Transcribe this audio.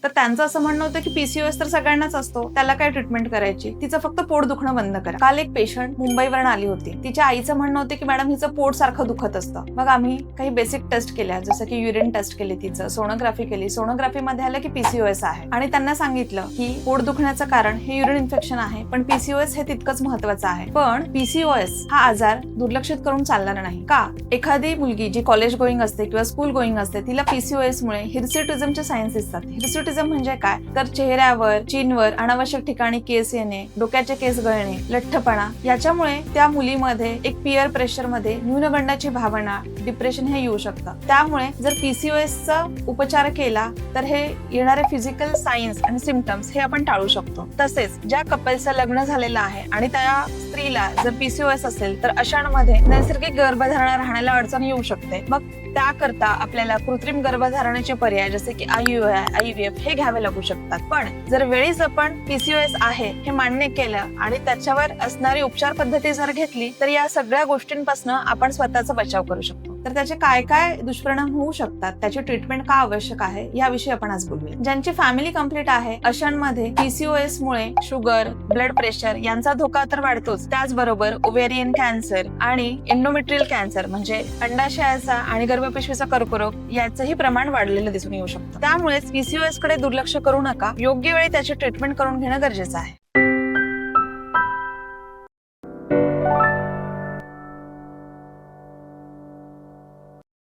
तर त्यांचं असं म्हणणं होतं की पीसीओएस तर सगळ्यांनाच असतो, त्याला काय ट्रीटमेंट करायची, तिचं फक्त पोट दुखणं बंद करा. काल एक पेशंट मुंबईवरून आली होती. तिच्या आईचं म्हणणं होतं की मॅडम हिचं पोट सारखं दुखत असतं. मग आम्ही काही बेसिक टेस्ट केल्या, जसं की युरिन टेस्ट केली, तिचं सोनोग्राफी केली. सोनोग्राफी मध्ये आलं की पीसीओएस आहे आणि त्यांना सांगितलं की पोट दुखण्याचं कारण हे युरिन इन्फेक्शन आहे, पण पीसीओएस हे तितकंच महत्वाचं आहे. पण पीसीओएस हा आजार दुर्लक्षित करून चालणार नाही. का? एखादी मुलगी जी कॉलेज गोईंग असते किंवा स्कूल गोईंग असते, तिला पीसीओएस मुळे हिर्सिटिझमचे सायन्स दिसतात. हिर्सिटिझम म्हणजे काय? तर चेहऱ्यावर, चीनवर अनावश्यक ठिकाणी केस येणे, डोक्याचे केस गळणे, लठ्ठपणा, याच्यामुळे त्या मुलीमध्ये एक पियर प्रेशर मध्ये न्यूनगंडाची भावना, डिप्रेशन हे येऊ शकतं. त्यामुळे जर पीसीओएसचा उपचार केला तर हे येणारे फिजिकल सायन्स आणि सिम्पटम्स हे आपण टाळू शकतो. तसेच ज्या कपल्सचं लग्न झालेलं आहे आणि त्या स्त्रीला जर पीसीओएस असेल तर अशांमध्ये नैसर्गिक गर्भधारणा राहण्याला अडचण येऊ शकते. मग त्याकरता आपल्याला कृत्रिम गर्भधारणेचे पर्याय जसे की IUI, IVF हे घ्यावे लागू शकतात. पण जर वेळीच आपण पीसीओएस आहे हे मान्य केलं आणि त्याच्यावर असणारी उपचार पद्धती जर घेतली तर या सगळ्या गोष्टींपासून आपण स्वतःचा बचाव करू शकतो. तर त्याचे काय काय दुष्परिणाम होऊ शकतात, त्याची ट्रीटमेंट का आवश्यक आहे याविषयी आपण आज बोलूया. ज्यांची फॅमिली कंप्लीट आहे अशांमध्ये पीसीओएस मुळे शुगर, ब्लड प्रेशर यांचा धोका तर वाढतोच, त्याचबरोबर ओव्हेरियन कॅन्सर आणि एंडोमेट्रियल कॅन्सर म्हणजे अंडाशयाचा आणि गर्भपिशवीचा कर्करोग याचंही प्रमाण वाढलेलं दिसून येऊ शकतं. त्यामुळेच पीसीओएस कडे दुर्लक्ष करू नका, योग्य वेळी त्याची ट्रीटमेंट करून घेणं गरजेचं आहे.